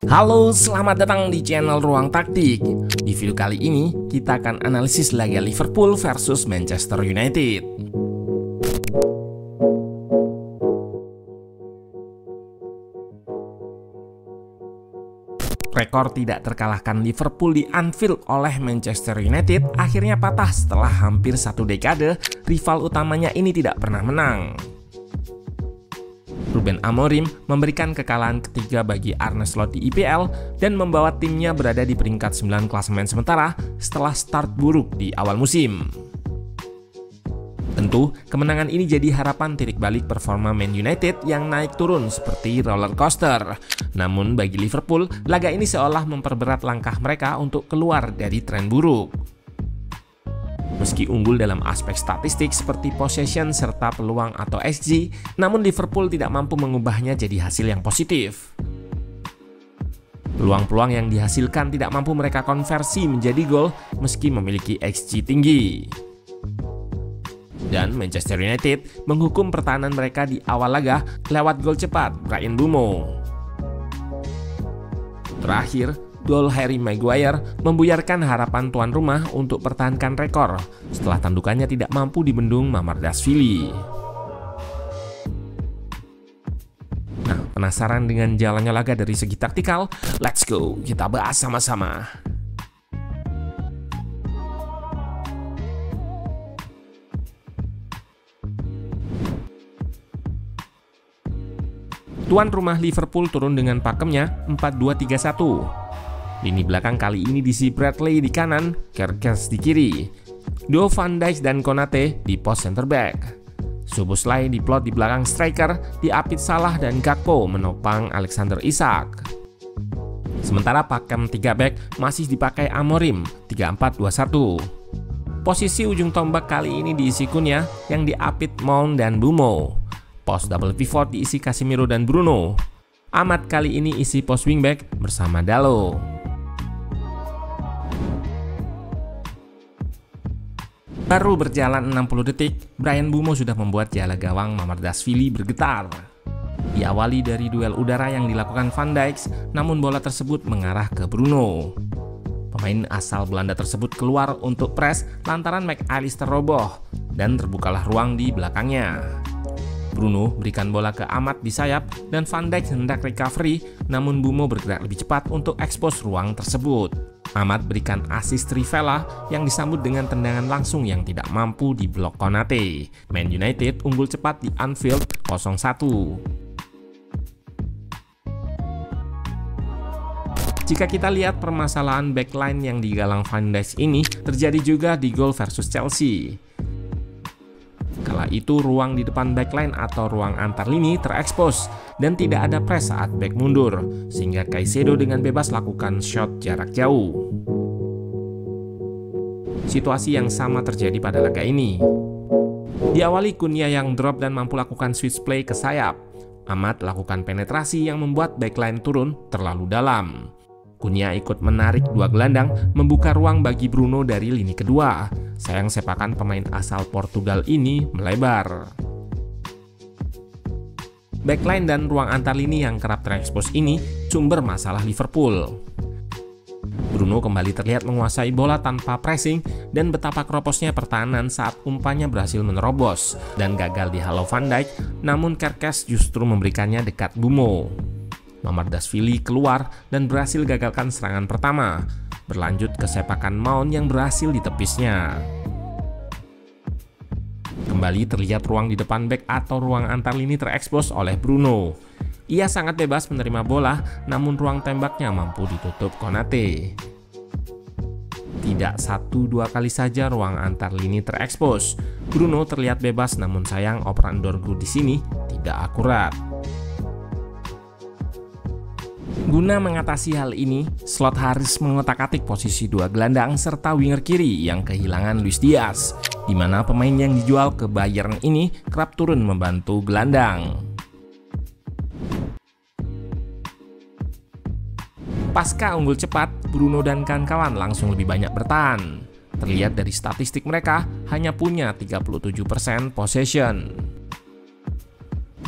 Halo, selamat datang di channel Ruang Taktik. Di video kali ini, kita akan analisis laga Liverpool versus Manchester United. Rekor tidak terkalahkan Liverpool di Anfield oleh Manchester United akhirnya patah setelah hampir satu dekade rival utamanya ini tidak pernah menang. Ruben Amorim memberikan kekalahan ketiga bagi Arne Slot di IPL dan membawa timnya berada di peringkat 9 klasemen sementara setelah start buruk di awal musim. Tentu, kemenangan ini jadi harapan titik balik performa Man United yang naik turun seperti roller coaster. Namun bagi Liverpool, laga ini seolah memperberat langkah mereka untuk keluar dari tren buruk. Meski unggul dalam aspek statistik seperti possession serta peluang atau XG, namun Liverpool tidak mampu mengubahnya jadi hasil yang positif. Peluang-peluang yang dihasilkan tidak mampu mereka konversi menjadi gol meski memiliki XG tinggi. Dan Manchester United menghukum pertahanan mereka di awal laga lewat gol cepat Bryan Mbeumo. Terakhir, gol Harry Maguire membuyarkan harapan tuan rumah untuk pertahankan rekor setelah tandukannya tidak mampu dibendung Mamardashvili. Nah, penasaran dengan jalannya laga dari segi taktikal? Let's go, kita bahas sama-sama. Tuan rumah Liverpool turun dengan pakemnya 4-2-3-1. Lini belakang kali ini diisi Bradley di kanan, Kerkez di kiri. Duo Van Dijk dan Konate di pos center back. Szoboszlai diplot di belakang striker, diapit Salah dan Gakpo menopang Alexander Isak. Sementara pakem 3 back masih dipakai Amorim 3-4-2-1. Posisi ujung tombak kali ini diisi Cunha yang diapit Mount dan Mbeumo. Pos double pivot diisi Casemiro dan Bruno. Ahmad kali ini isi pos wingback bersama Dalot. Baru berjalan 60 detik, Bryan Mbeumo sudah membuat jala gawang Mamardashvili bergetar. Diawali dari duel udara yang dilakukan Van Dijk, namun bola tersebut mengarah ke Bruno. Pemain asal Belanda tersebut keluar untuk press lantaran McAllister roboh dan terbukalah ruang di belakangnya. Bruno berikan bola ke Ahmad di sayap dan Van Dijk hendak recovery, namun Mbeumo bergerak lebih cepat untuk ekspos ruang tersebut. Ahmad berikan assist Trivela yang disambut dengan tendangan langsung yang tidak mampu diblok Konate. Man United unggul cepat di Anfield 0-1. Jika kita lihat permasalahan backline yang digalang Van Dijk ini terjadi juga di gol versus Chelsea. Kala itu ruang di depan backline atau ruang antar lini terekspos dan tidak ada press saat back mundur, sehingga Caicedo dengan bebas lakukan shot jarak jauh. Situasi yang sama terjadi pada laga ini. Diawali Cunha yang drop dan mampu lakukan switch play ke sayap. Ahmad lakukan penetrasi yang membuat backline turun terlalu dalam. Cunha ikut menarik dua gelandang, membuka ruang bagi Bruno dari lini kedua. Sayang sepakan pemain asal Portugal ini melebar. Backline dan ruang antar lini yang kerap terekspos ini sumber masalah Liverpool. Bruno kembali terlihat menguasai bola tanpa pressing dan betapa kroposnya pertahanan saat umpannya berhasil menerobos dan gagal dihalau Van Dijk, namun Kerkez justru memberikannya dekat Mbeumo. Mamardashvili keluar dan berhasil gagalkan serangan pertama, berlanjut ke sepakan Mount yang berhasil ditepisnya. Kembali terlihat ruang di depan back atau ruang antar lini terekspos oleh Bruno. Ia sangat bebas menerima bola, namun ruang tembaknya mampu ditutup Konate. Tidak 1-2 kali saja ruang antar lini terekspos. Bruno terlihat bebas, namun sayang operan Dorgu di sini tidak akurat. Guna mengatasi hal ini, Slot harus mengotak-atik posisi dua gelandang serta winger kiri yang kehilangan Luis Diaz, di mana pemain yang dijual ke Bayern ini kerap turun membantu gelandang. Pasca unggul cepat, Bruno dan kawan-kawan langsung lebih banyak bertahan. Terlihat dari statistik mereka hanya punya 37% possession.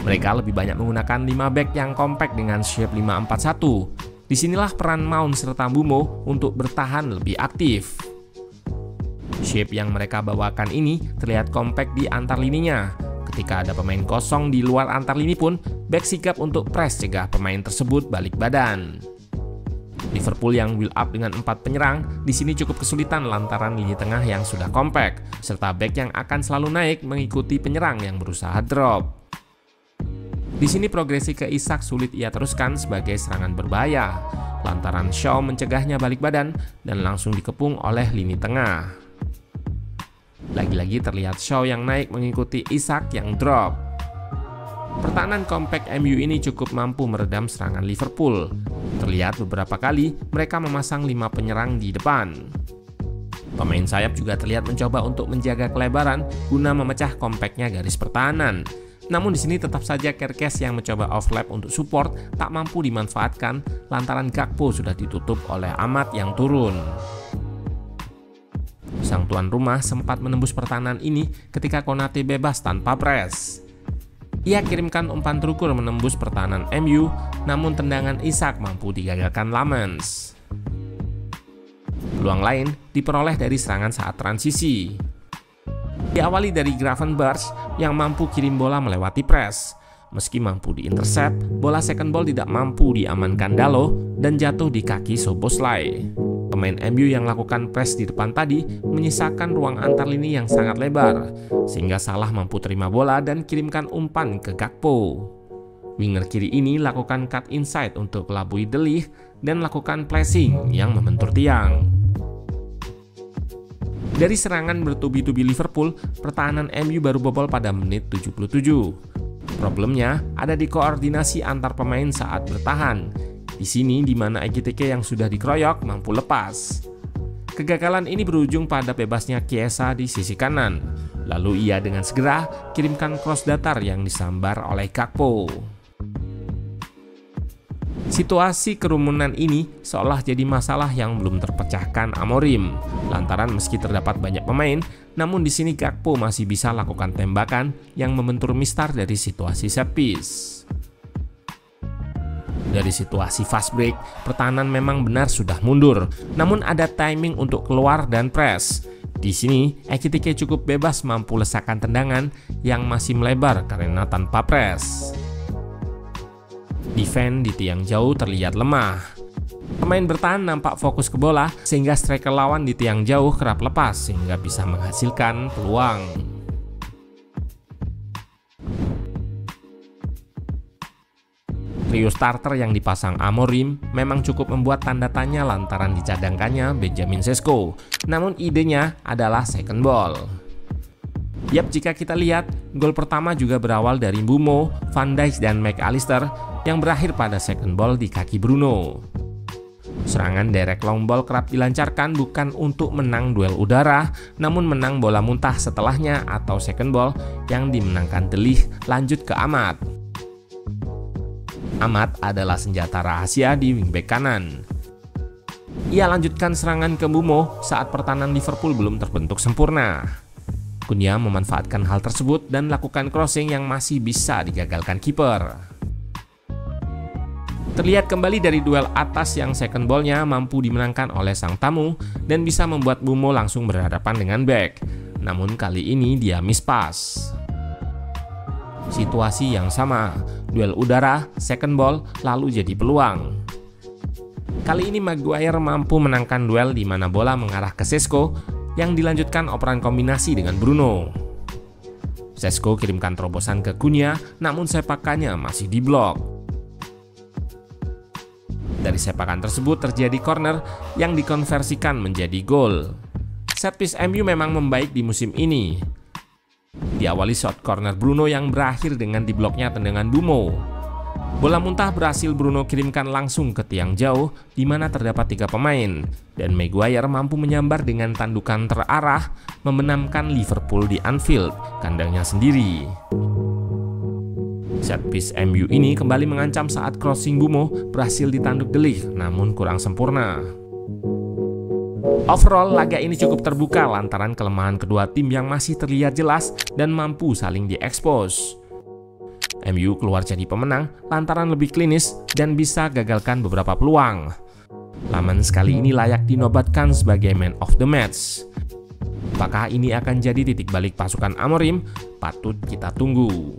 Mereka lebih banyak menggunakan 5 back yang compact dengan shape 5-4-1. Disinilah peran Mount serta Bumo untuk bertahan lebih aktif. Shape yang mereka bawakan ini terlihat kompak di antar lininya. Ketika ada pemain kosong di luar antar lini pun, back sigap untuk press cegah pemain tersebut balik badan. Liverpool yang build up dengan 4 penyerang di sini cukup kesulitan lantaran lini tengah yang sudah kompak, serta back yang akan selalu naik mengikuti penyerang yang berusaha drop. Di sini progresi ke Isak sulit ia teruskan sebagai serangan berbahaya, lantaran Shaw mencegahnya balik badan dan langsung dikepung oleh lini tengah. Lagi-lagi terlihat Shaw yang naik mengikuti Isak yang drop. Pertahanan kompak MU ini cukup mampu meredam serangan Liverpool. Terlihat beberapa kali mereka memasang 5 penyerang di depan. Pemain sayap juga terlihat mencoba untuk menjaga kelebaran guna memecah kompaknya garis pertahanan. Namun di sini tetap saja Kerkez yang mencoba overlap untuk support tak mampu dimanfaatkan lantaran Gakpo sudah ditutup oleh Ahmad yang turun. Sang tuan rumah sempat menembus pertahanan ini ketika Konate bebas tanpa press. Ia kirimkan umpan terukur menembus pertahanan MU, namun tendangan Isak mampu digagalkan Lamens. Peluang lain diperoleh dari serangan saat transisi. Diawali dari Gravenberch yang mampu kirim bola melewati press. Meski mampu diintercept, bola second ball tidak mampu diamankan Dalo dan jatuh di kaki Szoboszlai. Pemain MU yang lakukan press di depan tadi menyisakan ruang antar lini yang sangat lebar, sehingga Salah mampu terima bola dan kirimkan umpan ke Gakpo. Winger kiri ini lakukan cut inside untuk kelabui De Ligt dan lakukan pressing yang membentur tiang. Dari serangan bertubi-tubi Liverpool, pertahanan MU baru bobol pada menit 77. Problemnya ada di koordinasi antar pemain saat bertahan. Di sini di mana Ekitike yang sudah dikeroyok mampu lepas. Kegagalan ini berujung pada bebasnya Chiesa di sisi kanan. Lalu ia dengan segera kirimkan cross datar yang disambar oleh Gakpo. Situasi kerumunan ini seolah jadi masalah yang belum terpecahkan Amorim. Lantaran meski terdapat banyak pemain, namun di sini Gakpo masih bisa lakukan tembakan yang membentur mistar dari situasi set piece. Dari situasi fast break, pertahanan memang benar sudah mundur, namun ada timing untuk keluar dan press. Di sini, Ekitike cukup bebas mampu lesakan tendangan yang masih melebar karena tanpa press. Defense di tiang jauh terlihat lemah. Pemain bertahan nampak fokus ke bola sehingga striker lawan di tiang jauh kerap lepas sehingga bisa menghasilkan peluang. Trio starter yang dipasang Amorim memang cukup membuat tanda tanya lantaran dicadangkannya Benjamin Sesko. Namun idenya adalah second ball. Yap, jika kita lihat, gol pertama juga berawal dari Bumo, Van Dijk dan McAllister yang berakhir pada second ball di kaki Bruno. Serangan direct long ball kerap dilancarkan bukan untuk menang duel udara, namun menang bola muntah setelahnya atau second ball yang dimenangkan De Ligt lanjut ke Ahmad. Ahmad adalah senjata rahasia di wingback kanan. Ia lanjutkan serangan ke Bumo saat pertahanan Liverpool belum terbentuk sempurna. Cunha memanfaatkan hal tersebut dan lakukan crossing yang masih bisa digagalkan kiper. Terlihat kembali dari duel atas yang second ball-nya mampu dimenangkan oleh sang tamu dan bisa membuat Bumo langsung berhadapan dengan back. Namun kali ini dia miss pass. Situasi yang sama, duel udara, second ball, lalu jadi peluang. Kali ini Maguire mampu menangkan duel di mana bola mengarah ke Sesko yang dilanjutkan operan kombinasi dengan Bruno. Sesko kirimkan terobosan ke Cunha, namun sepakannya masih diblok. Dari sepakan tersebut terjadi corner yang dikonversikan menjadi gol. Set piece MU memang membaik di musim ini. Diawali shot corner Bruno yang berakhir dengan dibloknya tendangan Bumo. Bola muntah berhasil Bruno kirimkan langsung ke tiang jauh di mana terdapat 3 pemain dan Maguire mampu menyambar dengan tandukan terarah membenamkan Liverpool di Anfield, kandangnya sendiri. Set piece MU ini kembali mengancam saat crossing Bumo berhasil ditanduk De Ligt namun kurang sempurna. Overall, laga ini cukup terbuka lantaran kelemahan kedua tim yang masih terlihat jelas dan mampu saling diekspos. MU keluar jadi pemenang lantaran lebih klinis dan bisa gagalkan beberapa peluang. Lamens kali ini layak dinobatkan sebagai man of the match. Apakah ini akan jadi titik balik pasukan Amorim? Patut kita tunggu.